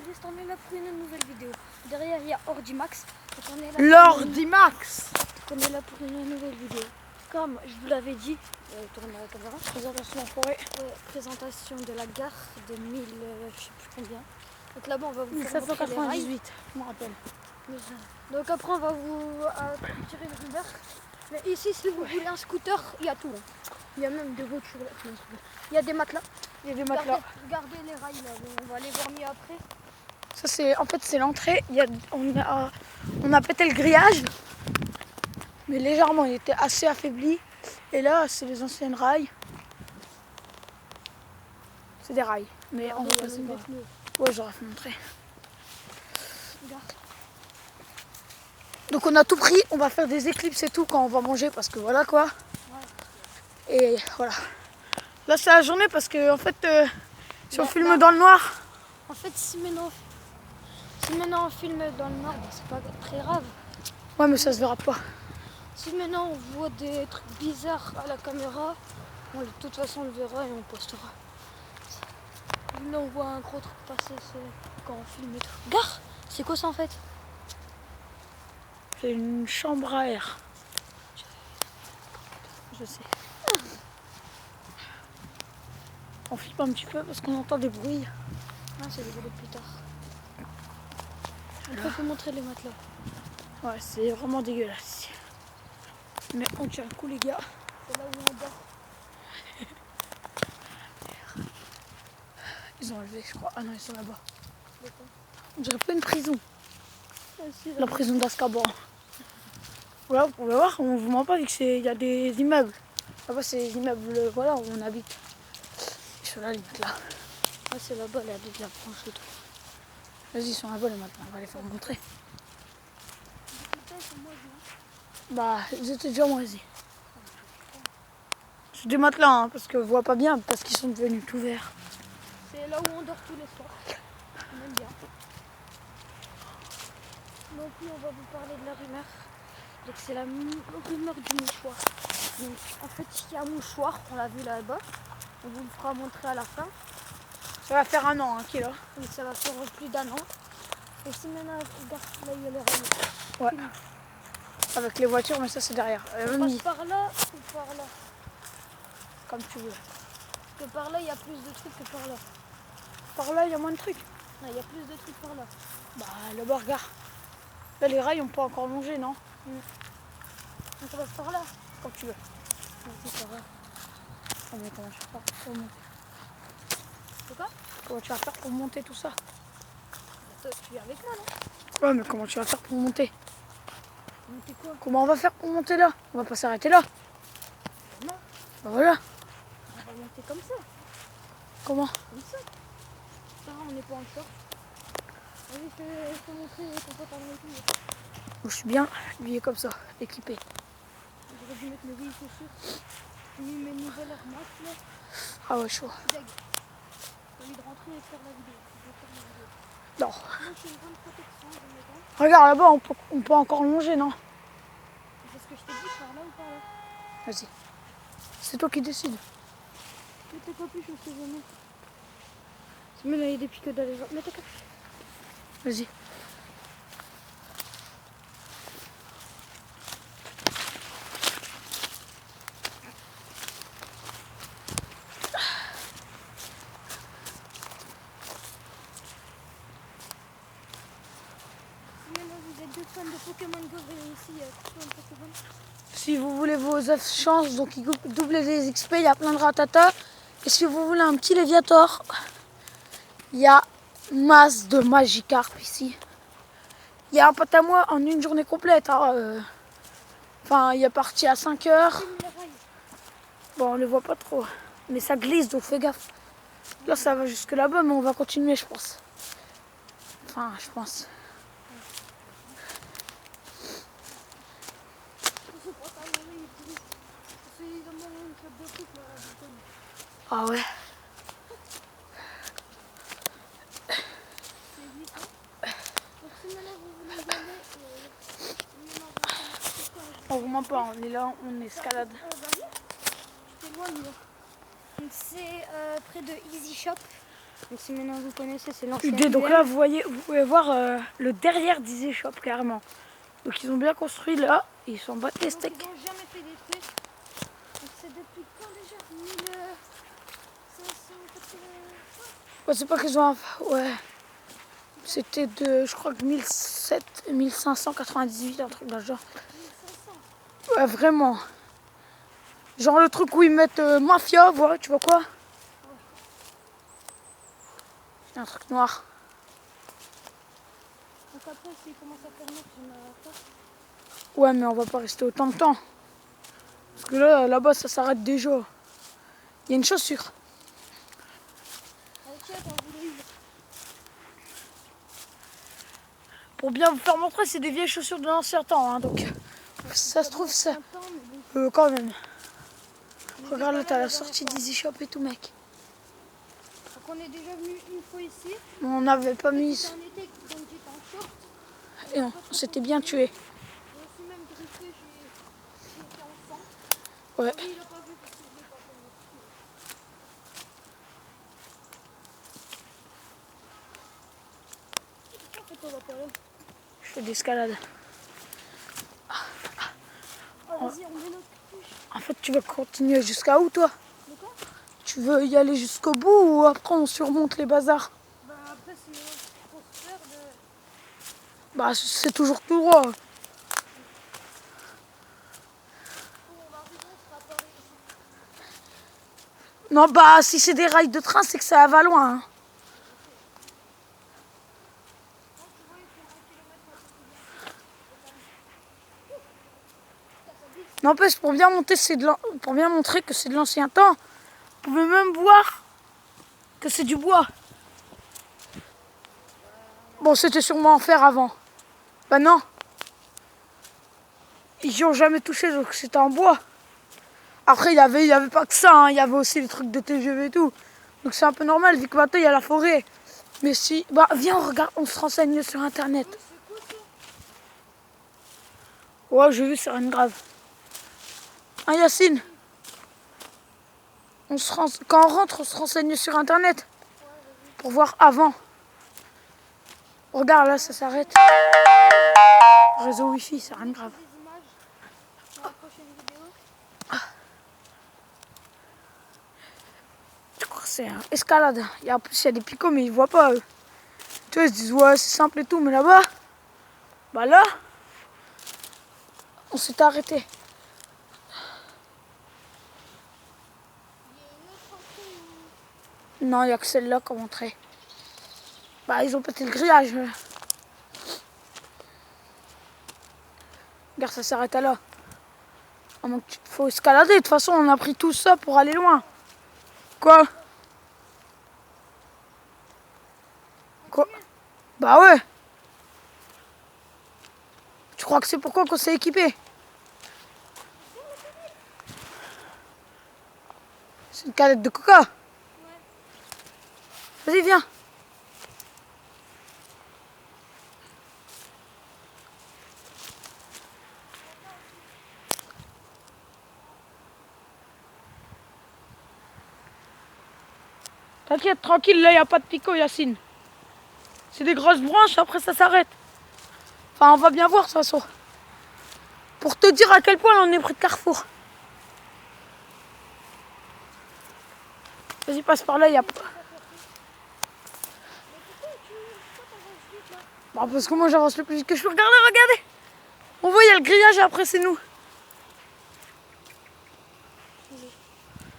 enregistre, on est là pour une nouvelle vidéo. Derrière, il y a Ordimax. L'Ordimax. On est là pour une nouvelle vidéo. Comme je vous l'avais dit, tournez la caméra. Présentation en forêt. Présentation de la gare de 1000, je sais plus combien. Donc là-bas, on va vous faire montrer les rails. 1798, je me rappelle. Donc après, on va vous tirer une rumeur. Mais ici, si vous voulez un scooter, il y a tout. Il y a même des voitures là. Il y a des matelas. Il y a des matelas. Regardez les rails là. Bon, on va les voir mieux après. Ça c'est, en fait, c'est l'entrée. On a pété le grillage, mais légèrement, il était assez affaibli. Et là, c'est les anciennes rails. C'est des rails, mais en vrai, c'est pas. Ouais, j'aurais fait montrer. Regarde. Donc on a tout pris, on va faire des éclipses et tout quand on va manger parce que voilà quoi. Ouais. Et voilà. Là c'est la journée parce que en fait si on filme dans le noir. En fait si maintenant on filme dans le noir, bah, c'est pas très grave. Ouais mais ça se verra pas. Si maintenant on voit des trucs bizarres à la caméra, bon, de toute façon on le verra et on postera. Là on voit un gros truc passer, c'est quand on filme et tout. Regarde, c'est quoi ça en fait? C'est une chambre à air. Je sais. On filme un petit peu parce qu'on entend des bruits. Ah, c'est des bruits plus tard. On peut montrer les matelas. Ouais, c'est vraiment dégueulasse ici. Mais on tient le coup les gars. C'est là où on dort. Ils ont enlevé je crois. Ah non ils sont là-bas. On dirait pas une prison. Ah, si, La prison d'Azkaban. Voilà, vous pouvez voir, on vous ment pas vu qu'il y a des immeubles. Là-bas c'est les immeubles voilà, où on habite. Ils sont là les matelas. Ah, c'est là-bas, là, avec la branche et tout. Vas-y, ils sont là-bas les matelas, on va les faire montrer. Bah, ils étaient déjà moisis. C'est des matelas, hein, parce qu'on voit pas bien, parce qu'ils sont devenus tout verts. C'est là où on dort tous les soirs. On aime bien. Donc oui, on va vous parler de la rumeur. Donc c'est la rumeur du mouchoir. Donc en fait, il y a un mouchoir, on l'a vu là-bas. On vous le fera montrer à la fin. Ça va faire un an qu'il est là. Et ça va faire plus d'un an. Et si maintenant, regarde, là il y a les rails. Ouais. Avec les voitures, mais ça c'est derrière. On passe par là ou par là? Comme tu veux. Parce que par là, il y a plus de trucs que par là. Par là, il y a moins de trucs. Non, il y a plus de trucs par là. Bah, là-bas, regarde. Là, les rails, on peut encore longer, non? Donc on passe par là. Comme tu veux. Vas-y, ça va. Oh, mais comment tu vas faire pour monter? C'est quoi? Comment tu vas faire pour monter tout ça? Toi, tu es avec moi, non? Ouais, mais comment tu vas faire pour monter? Monter quoi? Comment on va faire pour monter là? On va pas s'arrêter là. Non. Bah voilà. On va monter comme ça. Comment? Comme ça. Ça va, on n'est pas en short. Vas-y, je te montrer ton pote en équipe. Je suis bien habillé comme ça, équipé. J'aurais dû mettre mes vieilles chaussures. J'ai mis mes nouvelles Air Max là. Ah ouais, chaud. J'ai envie de rentrer et faire la vidéo. Je vais faire la vidéo. Non. Moi, je suis une grande protection de mes dents. Regarde là-bas, on peut encore longer, non? C'est ce que je t'ai dit, par là ou par là? Vas-y. C'est toi qui décides. Mets ta capuche, on sait jamais. Mais là, il y a des picots dans les jambes. Mets ta capuche. Vas-y. Si maintenant vous êtes deux fans de Pokémon Go, venez ici, il y a plein de Pokémon. Si vous voulez vos œufs chance, donc ils doublent les XP, il y a plein de ratata. Et si vous voulez un petit Léviator, il y a masse de Magikarp ici. Il y a un pote à moi en une journée complète. Hein, enfin, il est parti à 5 heures. Bon, on ne le voit pas trop. Mais ça glisse, donc fais gaffe. Là, ça va jusque là-bas, mais on va continuer, je pense. Enfin, je pense. Ah ouais. On vous ment pas, on est là, on escalade. C'est c'est près de Easy Shop. Donc si maintenant vous connaissez, c'est l'ancien UD. Donc UL. là, vous pouvez voir le derrière d'Easy Shop carrément. Donc ils ont bien construit là. Et ils sont en bas des Donc, steaks. ils n'ont jamais fait détruire. Donc c'est depuis quand déjà 1580. Ouais, c'est pas qu'ils ont... Ouais. C'était de, je crois que 1598, un truc dans le genre. 1500. Ouais, vraiment. Genre le truc où ils mettent mafia, voilà, tu vois quoi? C'est un truc noir. Donc après, s'ils commencent à fermer, tu n'auras pas. Ouais, mais on va pas rester autant de temps. Parce que là-bas, ça s'arrête déjà. Il y a une chaussure. Allez, tiens, t'en voulais une. Pour bien vous faire montrer, c'est des vieilles chaussures de l'ancien temps. Hein, donc, ça se trouve, ça. Un temps, mais bon. Quand même. Regarde là, t'as la sortie d'Easy Shop et tout, mec. Donc on est déjà venu une fois ici. On n'avait pas mis. C'était en été, donc j'étais en short. Et non, on s'était bien tué. Je me suis même griffé, j'ai été en sang. Ouais. Lui, il a pas vu parce que je l'ai pas fait. En fait, on va pas là. Je fais d'escalade. Oh, vas-y, on met notre couche. En fait, tu veux continuer jusqu'à où, toi? De quoi? Tu veux y aller jusqu'au bout ou après on surmonte les bazars? Bah après, c'est pour se faire de... Bah, c'est toujours tout droit. Où on va arriver, on sera pas ici. Non, bah, si c'est des rails de train, c'est que ça va loin. Hein. N'empêche, pour bien monter, pour bien montrer que c'est de l'ancien temps, vous pouvez même voir que c'est du bois. Bon, c'était sûrement en fer avant. Bah non. Ils n'y ont jamais touché, donc c'était en bois. Après, il y avait pas que ça, hein. Il y avait aussi les trucs de TGV et tout. Donc c'est un peu normal, vu que maintenant, il y a la forêt. Mais si... Bah, viens, on regarde, on se renseigne sur Internet. Ouais, j'ai vu, c'est rien de grave. Hein, Yacine? Quand on rentre, on se renseigne sur Internet. Pour voir avant. Regarde, là, ça s'arrête. Réseau Wi-Fi, c'est rien de grave. Des images dans la prochaine vidéo. Je crois que c'est un escalade. En plus, il y a des picots, mais ils voient pas, eux. Tu vois, ils se disent, ouais, c'est simple et tout, mais là-bas, bah là, on s'est arrêté. Il y a une autre entrée où... Non, il n'y a que celle-là comme entrée. Bah, ils ont pété le grillage. Regarde, ça s'arrête à là. Donc, il faut escalader. De toute façon, on a pris tout ça pour aller loin. Quoi? Quoi? Bah ouais. Tu crois que c'est pourquoi qu'on s'est équipé? C'est une canette de coca. Vas-y, viens. T'inquiète, tranquille, là, il n'y a pas de picot, Yacine. C'est des grosses branches, après ça s'arrête. Enfin, on va bien voir, de toute façon. Pour te dire à quel point on est près de Carrefour. Vas-y, passe par là, il y a pas... Bah, parce que moi, j'avance le plus vite que je peux. Regardez, regardez. On voit, il y a le grillage et après, c'est nous.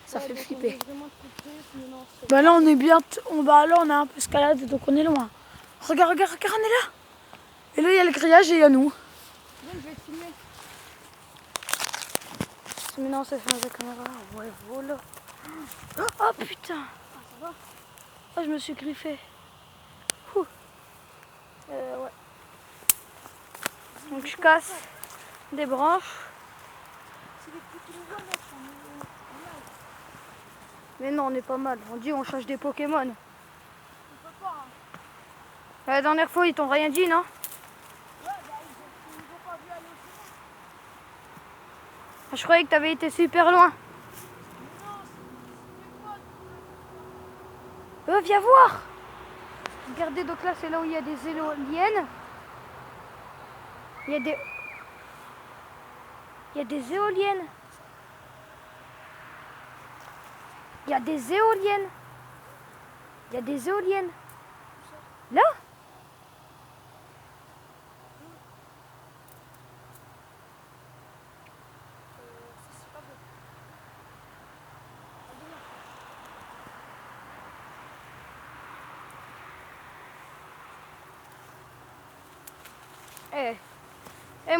Ça fait flipper. Bah là, on est bien... Bah là, on a un peu escaladé, donc on est loin. Regarde, regarde, regarde, on est là. Et là, il y a le grillage et il y a nous. Je vais te filmer. Mais non, ça fait la caméra. Ouais, voilà. Oh putain. Ah, ça va? Oh, je me suis griffé. Ouais. Donc je casse des branches. C'est les petits qui nous voient, là, sont mal. Mais non, on est pas mal. On dit on change des Pokémon. On peut pas, hein. La dernière fois, ils t'ont rien dit, non? Ouais, bah, ils nous ont pas vu aller aussi loin. Je croyais que t'avais été super loin. Non, c'est pas... Oh, viens. viens voir. Regardez, donc là, c'est là où il y a des éoliennes. Il y a des éoliennes. Il y a des éoliennes. Il y a des éoliennes. Là?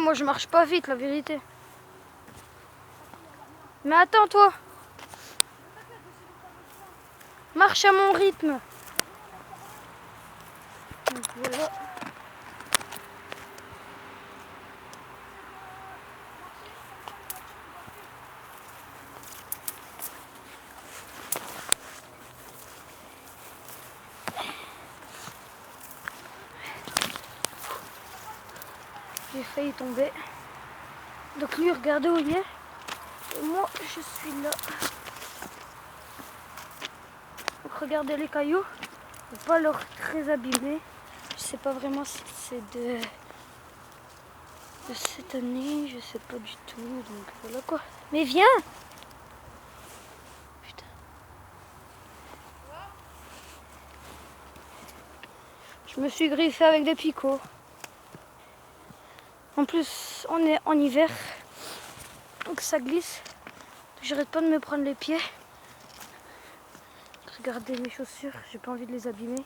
Moi je marche pas vite, la vérité. Mais attends, toi. Marche à mon rythme. Donc, voilà. J'ai failli tomber. Donc lui, regardez où il est. Et moi, je suis là. Donc regardez les cailloux. Faut pas leur très abîmés. Je sais pas vraiment si c'est de cette année. Je sais pas du tout. Donc voilà quoi. Mais viens! Putain. Je me suis griffé avec des picots. En plus, on est en hiver, donc ça glisse. J'arrête pas de me prendre les pieds. Regardez mes chaussures, j'ai pas envie de les abîmer.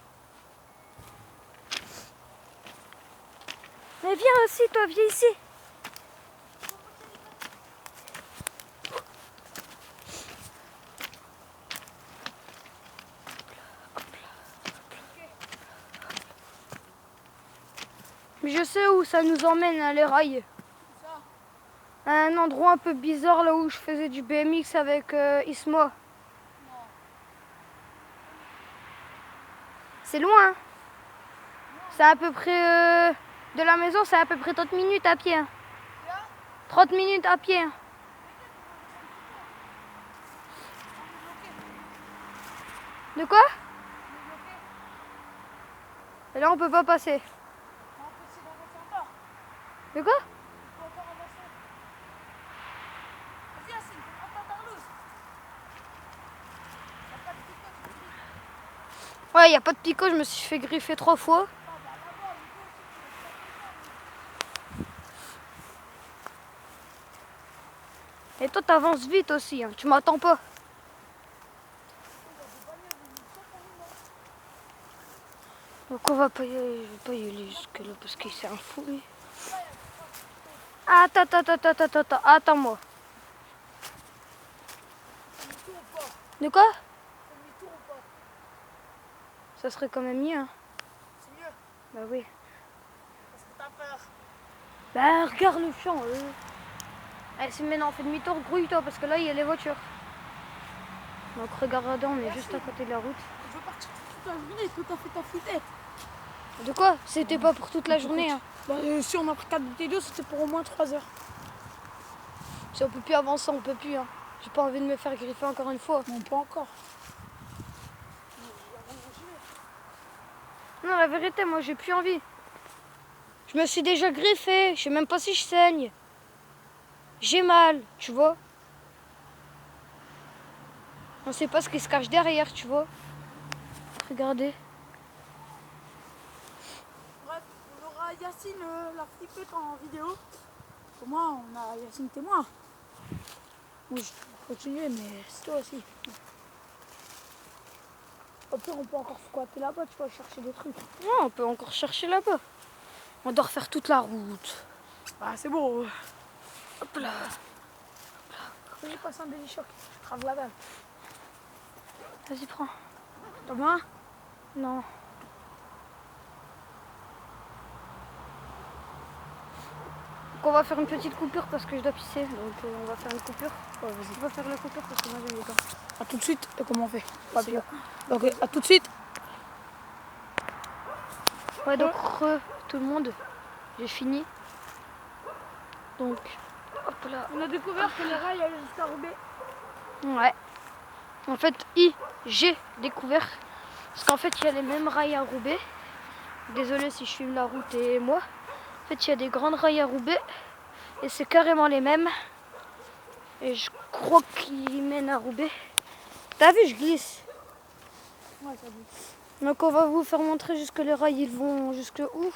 Mais viens aussi, toi, viens ici. Mais je sais où ça nous emmène, hein, les rails. À un endroit un peu bizarre, là où je faisais du BMX avec Isma. C'est loin, hein. C'est à peu près de la maison, c'est à peu près 30 minutes à pied. Hein. 30 minutes à pied. Hein. De quoi? Et là on peut pas passer. De quoi? Ouais, y a pas de picot, je me suis fait griffer 3 fois. Et toi t'avances vite aussi, hein. Tu m'attends pas. Donc on va pas y aller, je vais pas y aller jusque là parce qu'il s'est un fou lui. Attends-moi. De quoi? Ça serait quand même mieux. Hein. C'est mieux. Bah oui. Parce que t'as peur. Bah regarde le champ. Allez, si maintenant on fait demi-tour, grouille-toi parce que là il y a les voitures. Donc regardez, on est juste à côté de la route. Je veux partir toute la journée, tout à fait ta fitette. De quoi? C'était pas pour toute la journée. Hein. Bah, si on a pris 4 bouteilles d'eau, c'était pour au moins 3 heures. Si on peut plus avancer, on peut plus. Hein. J'ai pas envie de me faire griffer encore une fois. Non, pas encore. Non, la vérité, moi j'ai plus envie. Je me suis déjà griffé, je sais même pas si je saigne. J'ai mal, tu vois. On sait pas ce qui se cache derrière, tu vois. Regardez. Bref, on aura Yacine la flippette en vidéo. Au moins, on a Yacine témoin. Moi, je vais continuer, mais c'est toi aussi. Au pire, on peut encore squatter là-bas, tu vois, chercher des trucs. Non, on peut encore chercher là-bas. On doit refaire toute la route. Ah, c'est beau. Hop là. Je vais passer un délit choc. Je trave la balle. Vas-y, prends. T'en veux un? Non. Donc on va faire une petite coupure parce que je dois pisser. Donc on va faire une coupure. Ouais, vas-y. On va faire la coupure parce que moi j'aime les gars. A tout de suite. Et comment on fait? Pas bien. Ok, à tout de suite. Ouais, donc tout le monde. J'ai fini. Donc, hop là. On a découvert que les rails allaient jusqu'à Roubaix. Ouais. En fait, j'ai découvert Parce qu'en fait, il y a les mêmes rails à Roubaix. Désolé si je filme la route et moi. En fait, il y a des grandes rails à Roubaix. Et c'est carrément les mêmes. Et je crois qu'ils mènent à Roubaix. T'as vu, je glisse. Ouais, ça dit. Donc on va vous faire montrer jusque les rails, ils vont jusque où.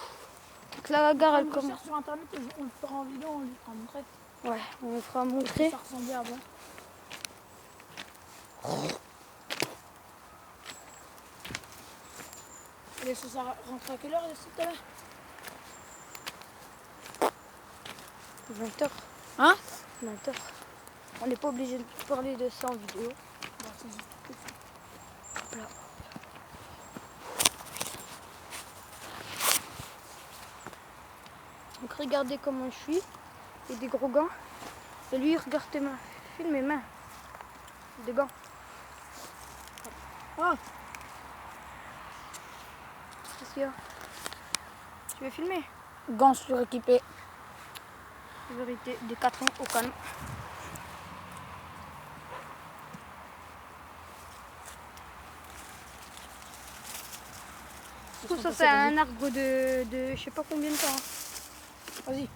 Donc là, la gare, elle commence. Sur internet, on le fera en vidéo, on lui fera montrer. Ouais, on le fera montrer. Ça ressemblait avant. Et ça rentre à quelle heure tout à l'heure? 20h. Hein? 20h. On n'est pas obligé de parler de ça en vidéo. Bah, c'est juste tout ça. Voilà. Donc regardez comment je suis. J'ai des gros gants. Et lui, regarde tes mains. Filme mes mains. Des gants. Ah, Qu'est-ce qu'il y a? Tu veux filmer? gants suréquipés. Vérité, des cartons au calme. Tout ça, c'est un arbre de je sais pas combien de temps. Hein. Vas-y.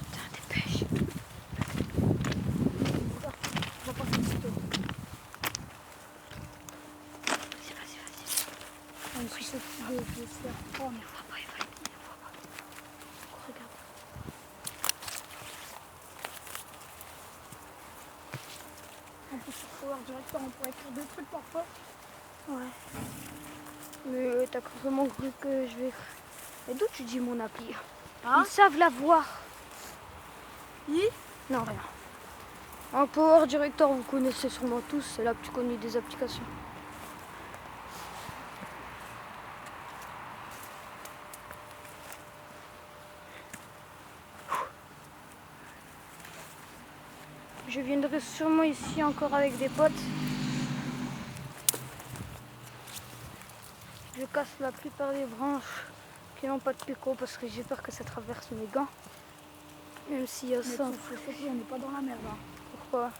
Putain, dépêche. On va pas faire photo. Vas-y. On suit ce petit de se faire prendre. Il ne voit pas, il ne voit pas. Regarde. En plus, sur Power Director, on pourrait faire des trucs parfois. Ouais. Mais t'as vraiment cru que je vais. Et d'où tu dis mon appli? Hein? Ils savent la voir. Non, rien. En Power Director, vous connaissez sûrement tous, c'est là que tu connais des applications. Je viendrai sûrement ici encore avec des potes. Je casse la plupart des branches qui n'ont pas de picot parce que j'ai peur que ça traverse mes gants. Même s'il y a ça. On n'est pas dans la merde. Hein. Pourquoi?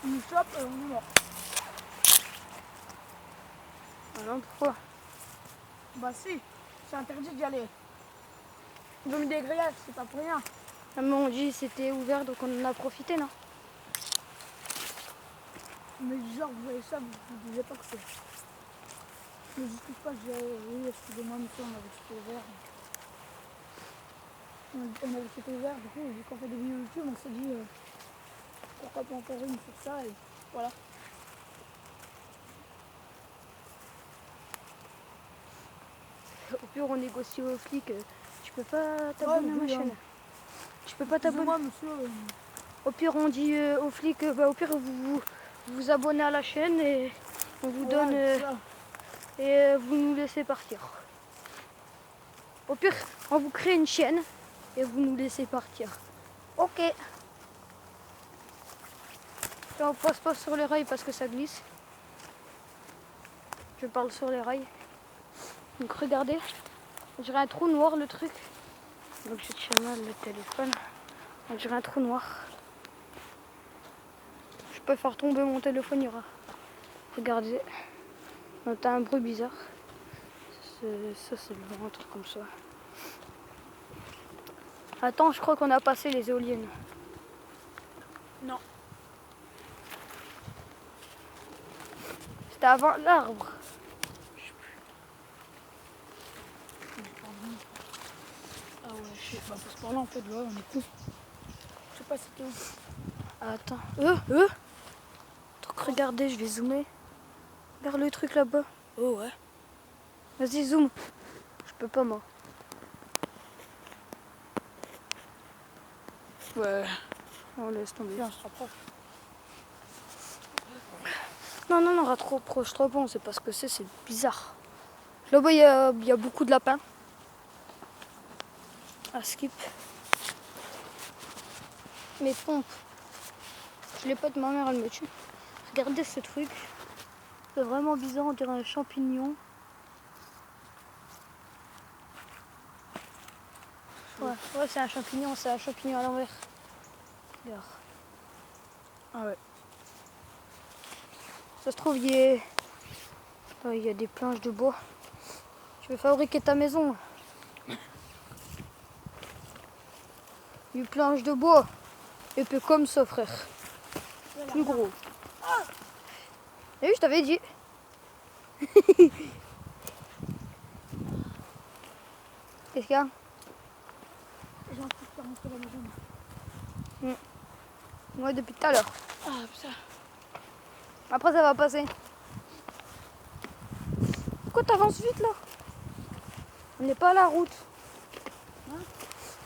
On nous chope, on est mort. Ah non, pourquoi? Bah si, c'est interdit d'y aller. Ils ont mis des grillages, c'est pas pour rien. Ah, mais on dit que c'était ouvert donc on en a profité, non? Mais genre, vous voyez ça, vous disiez pas que c'est. Ne discute pas, je disais, oui, excusez-moi, monsieur, on avait c'était ouvert. On avait c'était ouvert, du coup, vu qu'on fait des vidéos YouTube, on s'est dit, pourquoi pas en faire une sur ça, et voilà. Au pire, on négocie aux flics. Tu peux pas t'abonner à ma chaîne. Tu peux pas t'abonner. Moi, monsieur. Au pire, on dit aux flics, bah, au pire, vous abonnez à la chaîne et on vous donne. Et vous nous laissez partir. Au pire, on vous crée une chaîne et vous nous laissez partir. Ok. Et on passe pas sur les rails parce que ça glisse. Je parle sur les rails. Donc regardez, on dirait un trou noir le truc. Donc je tiens mal le téléphone. On dirait un trou noir. Je peux faire tomber mon téléphone, il y aura. Regardez. On entend un bruit bizarre. Ça c'est le vent, un truc comme ça. Attends, je crois qu'on a passé les éoliennes. Non. C'était avant l'arbre. Ah ouais, je sais pas, parce que par là, en fait, là, on est coup. Je sais pas si c'était où. Attends. Donc regardez, je vais zoomer. Vers le truc là-bas. Oh ouais. Vas-y, zoom. Je peux pas, moi. Ouais. On laisse tomber. Viens, on se rapproche. Non, rapproche trop bon, c'est parce que c'est bizarre. Là-bas, il y a beaucoup de lapins. À skip. Mes pompes. Je l'ai pas de ma mère, elle me tue. Regardez ce truc. C'est vraiment bizarre, on dirait un champignon. Ouais, c'est un champignon à l'envers. Regarde. Ah ouais. Ça se trouve, il y a des planches de bois. Tu veux fabriquer ta maison? Une planche de bois. Et puis comme ça, frère. Plus gros. Et oui, je t'avais dit. Qu'est-ce qu'il y a? J'ai envie de faire monter la maison. Ouais, depuis tout à l'heure. Ah putain. Après, ça va passer. Pourquoi t'avances vite là? On n'est pas à la route. Hein?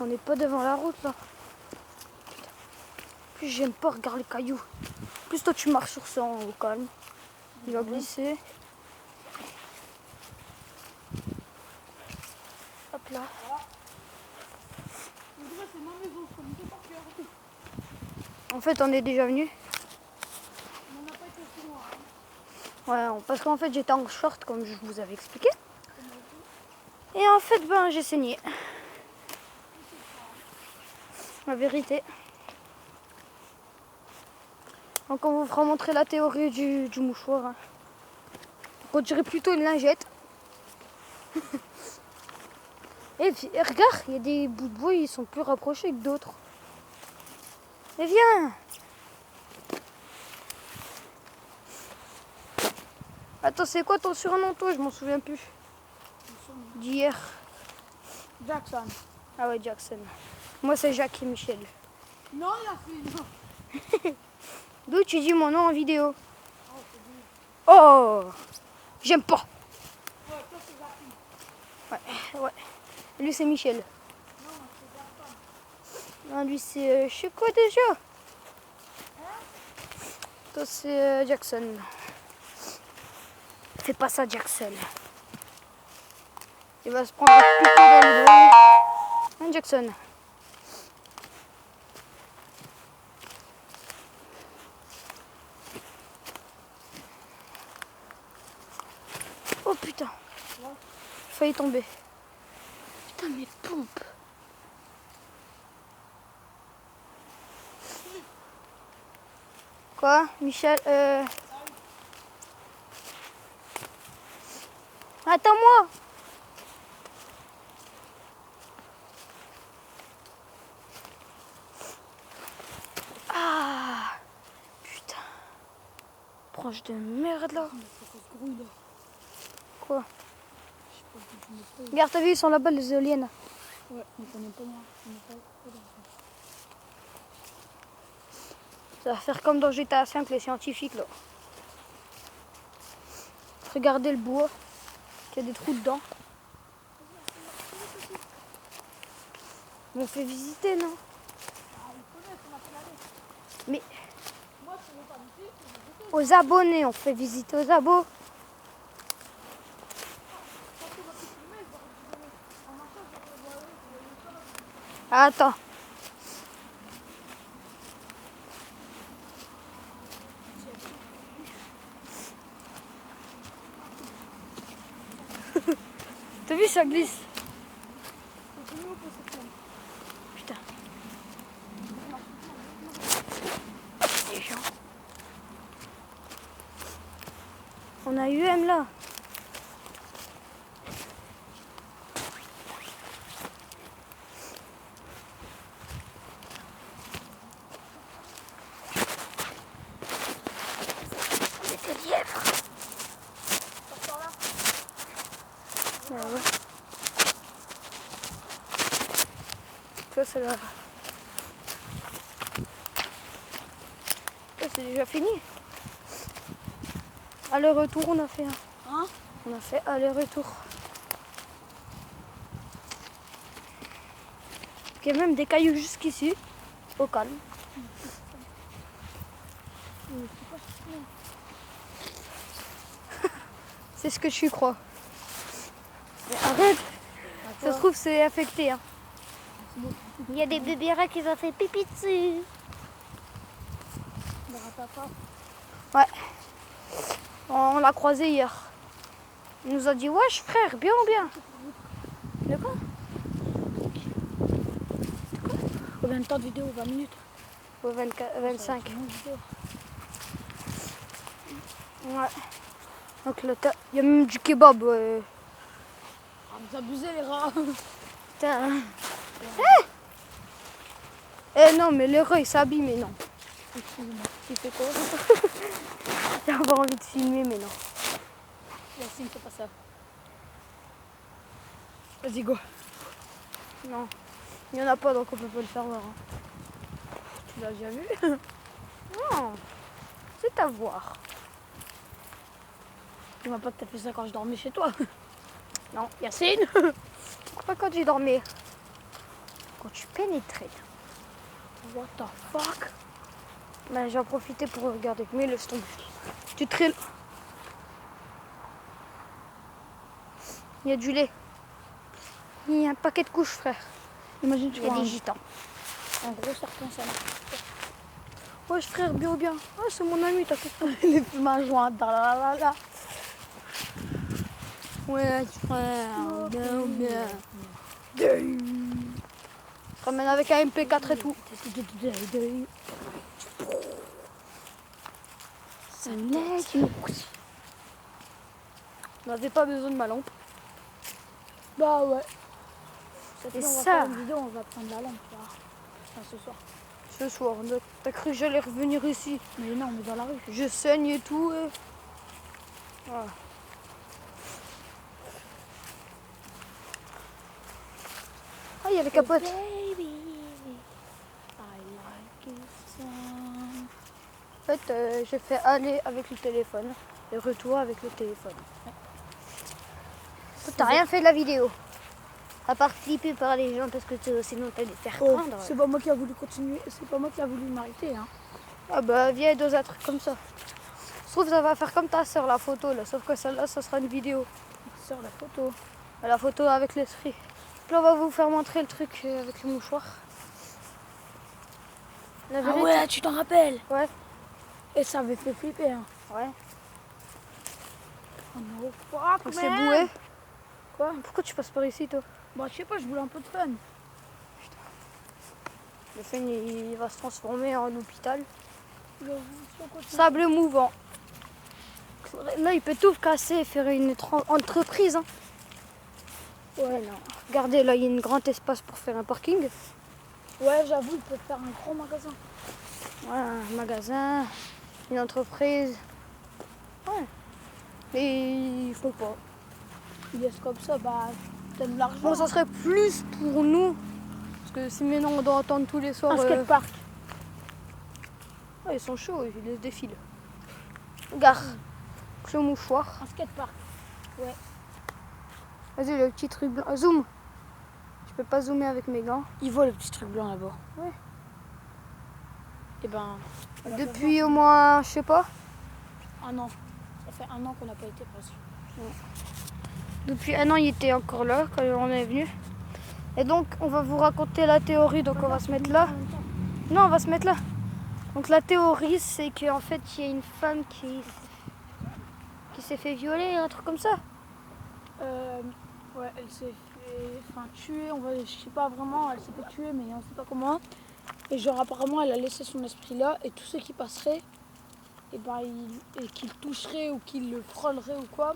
On n'est pas devant la route là. Putain. Plus j'aime pas, regarde les cailloux. Plus toi tu marches sur ça au calme. Il va glisser. Hop là. C'est ma maison, je connais tout par cœur. En fait, on est déjà venu. On n'a pas été si loin. Ouais, parce qu'en fait j'étais en short comme je vous avais expliqué. Et en fait, ben j'ai saigné. La vérité. Donc on vous fera montrer la théorie du mouchoir. Hein. On dirait plutôt une lingette. Et puis, regarde, il y a des bouts de bois, ils sont plus rapprochés que d'autres. Et viens! Attends, c'est quoi ton surnom, toi? Je m'en souviens plus. D'hier. Jackson. Ah ouais, Jackson. Moi, c'est Jacques et Michel. Non, il a fait non. D'où tu dis mon nom en vidéo? Oh! J'aime pas. Ouais, toi c'est Jackie. Ouais. Lui, c'est Michel. Non, c'est Jackson. Non, lui, c'est... je sais quoi déjà? Toi, c'est Jackson. Fais pas ça, Jackson. Il va se prendre un piquet dans le dos. Hein, Jackson? Oh putain. J'ai failli tomber. Putain, mes pompes. Quoi, Michel? Attends-moi. Ah, putain. Branche de merde là. Quoi? Regarde, t'as vu, ils sont là-bas, les éoliennes. Ouais, mais on n'est pas moi. On n'est pas Ça va faire comme dans GTA 5, les scientifiques là. Regardez le bois, qu'il y a des trous dedans. On fait visiter, non? Mais aux abonnés, on fait visiter aux abos. Attends. T'as vu, ça glisse. Putain. Les gens. On a UM là. C'est des lièvres. Ah ouais. Ça c'est là. Ça c'est déjà fini. Aller-retour on a fait un. Hein? On a fait aller-retour. Il y a même des cailloux jusqu'ici, au calme. C'est ce que tu crois. Mais arrête. Ça se trouve c'est affecté. Hein. Il y a des bébés rats qui ont fait pipi dessus. Ouais. On l'a croisé hier. Il nous a dit wesh frère, bien ou bien. De quoi? Combien de temps de vidéo? 20 minutes? 25. Ouais. Donc là, il y a même du kebab. Ouais. Ah, vous abusez les rats. Putain. Eh non, mais les rats ils s'habillent, mais non. Excusez-moi. Tu fais quoi? J'ai encore envie de filmer, mais non. Yacine, fais pas ça. Vas-y, go. Non. Il n'y en a pas, donc on peut pas le faire voir. Hein. Tu l'as déjà vu? Non. C'est à voir. Tu m'as pas fait ça quand je dormais chez toi. Non, Yacine. Pas quand tu dormais. Quand tu pénétrais. What the fuck? Ben, j'en profitais pour regarder. Mais laisse tomber. Tu trilles. Il y a du lait. Il y a un paquet de couches, frère. Imagine, tu Il y a vois des gitans. un gros serpent, ça. Wesh, frère, bien ou bien. Ah, c'est mon ami, t'inquiète pas. Les mains jointes dans la. Ouais, frère, bien ou bien. Je ramène avec un MP4 et tout. C'est net. On n'avait pas besoin de ma lampe. Bah ouais. Et On va ça, faire une vidéo, on va prendre la lampe, tu vois. Enfin, ce soir. ce soir, t'as cru que j'allais revenir ici? Mais non, on est dans la rue. Je saigne et tout. Et... Voilà. Ah, il y a les capotes. Baby, I like it so. En fait, j'ai fait aller avec le téléphone et retour avec le téléphone. T'as rien fait de la vidéo. À part flipper par les gens parce que sinon t'allais te faire Oh, prendre. c'est pas moi qui a voulu continuer, c'est pas moi qui a voulu m'arrêter. Hein. Ah bah viens deux à trucs comme ça. Je trouve que ça va faire comme ta soeur la photo là, sauf que celle-là ça sera une vidéo. Sur la photo. La photo avec l'esprit. Là on va vous faire montrer le truc avec le mouchoir. La Ah vérité. ouais, tu t'en rappelles? Ouais. Et ça avait fait flipper. Hein. Ouais. Oh no fuck, On s'est man. boué. Quoi? Pourquoi tu passes par ici toi? Bah je sais pas, je voulais un peu de fun. Le fan il va se transformer en hôpital. Si on continue. Sable mouvant. Là il peut tout casser et faire une entreprise. Hein. Ouais, Non. Regardez là il y a un grand espace pour faire un parking. ouais, j'avoue, il peut faire un gros magasin. Ouais, un magasin, une entreprise. Ouais. Et il faut pas. Il laisse comme ça, bah t'aimes l'argent. Bon, ça serait plus pour nous. Parce que si maintenant on doit entendre tous les soirs. Un skatepark. Ils sont chauds, ils les défilent. Regarde, le mouchoir. Un skatepark. Vas-y, le petit truc blanc. Zoom. Je peux pas zoomer avec mes gants. Il voit le petit truc blanc là-bas. Ouais. Et ben. Depuis au moins, je sais pas. Un an. Ça fait un an qu'on n'a pas été presque. Depuis un an, il était encore là quand on est venu. Et donc, on va vous raconter la théorie. Donc, on va se mettre là. Non, on va se mettre là. Donc, la théorie, c'est qu'en fait, il y a une femme qui s'est fait violer, un truc comme ça. Ouais, elle s'est fait tuer, je sais pas vraiment, elle s'est fait tuer, mais on sait pas comment. Et genre apparemment elle a laissé son esprit là et tous ceux qui passeraient, et qu'ils toucheraient ou qu'ils le frôleraient ou quoi,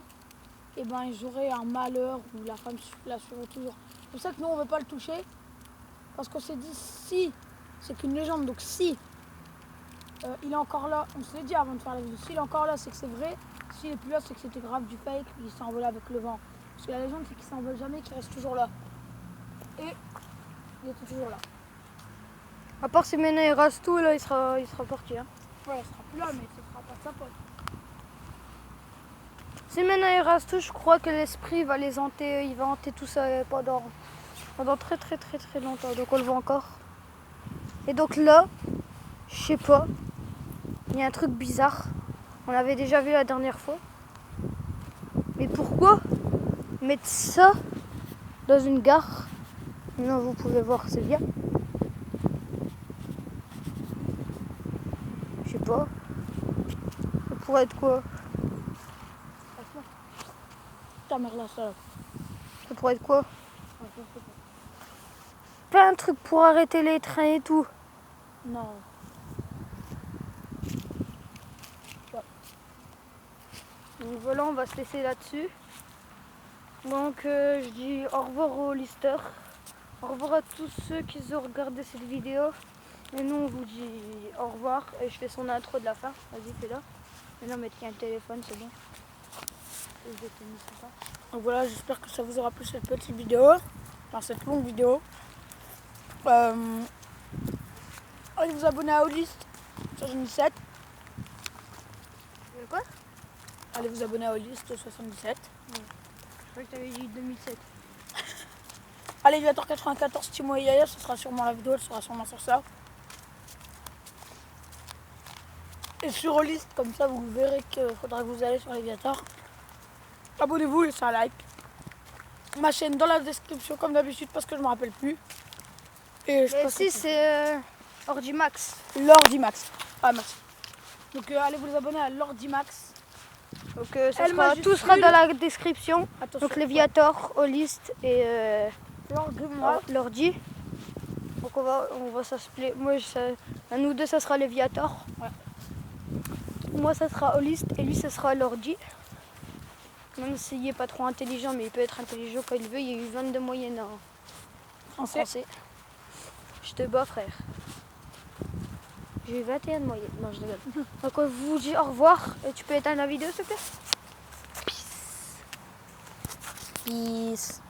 et ben ils auraient un malheur ou la femme la suivrait toujours. C'est pour ça que nous on veut pas le toucher, parce qu'on s'est dit si, c'est qu'une légende, donc si il est encore là, on se l'est dit avant de faire la vidéo, s'il est encore là c'est que c'est vrai, s'il est plus là c'est que c'était grave du fake, il s'est envolé avec le vent. Parce que la légende c'est qu'il s'envole jamais, qu'il reste toujours là. Et il était toujours là. À part si maintenant il rase tout, là, il sera parti. Hein. Ouais, il sera plus là, mais ce sera pas de sa pote. Si maintenant il rase tout, je crois que l'esprit va les hanter, il va hanter tout ça pendant très très très très longtemps. Donc on le voit encore. Et donc là, je sais pas, il y a un truc bizarre. On l'avait déjà vu la dernière fois. Mais pourquoi mettre ça dans une gare? Non, vous pouvez voir, c'est bien. Je sais pas. Ça pourrait être quoi? Ta mère là, ça. Ça pourrait être quoi? Plein de trucs pour arrêter les trains et tout. Non. Donc voilà, on va se laisser là-dessus. Donc je dis au revoir aux listers. Au revoir à tous ceux qui ont regardé cette vidéo. Et nous on vous dit au revoir. Et je fais son intro de la fin. Vas-y, fais-la. Mais non, mais tiens le téléphone, c'est bon. Donc voilà, j'espère que ça vous aura plu cette petite vidéo. Enfin cette longue vidéo. Allez vous abonner à Olist sur 77. Quoi? Allez vous abonner à Olist 77. Je crois que tu avais dit 2007. Allez Viator 94 Timo et Yaya, ce sera sûrement la vidéo, elle sera sûrement sur ça. Et sur Olist, comme ça vous verrez qu'il faudra que vous allez sur les Viator. Abonnez-vous, laissez un like. Ma chaîne dans la description comme d'habitude parce que je me rappelle plus. Et je pense si c'est Ordimax. Lordimax. Ah merci. Donc allez vous abonner à Lordimax. Donc tout majuscule. sera dans la description. Attention. Donc les Viator, Olist et l'ordi. Donc on va s'appeler. Moi, à nous deux, ça sera les Viator. Ouais. Moi, ça sera Olist et lui, ça sera l'ordi. Même s'il n'est pas trop intelligent, mais il peut être intelligent quand il veut. Il y a eu 22 moyennes en français. Je te bats, frère. J'ai eu 21 de moyenne. Non, je rigole. Donc on vous dit au revoir. Et tu peux éteindre la vidéo, s'il te plaît? Peace.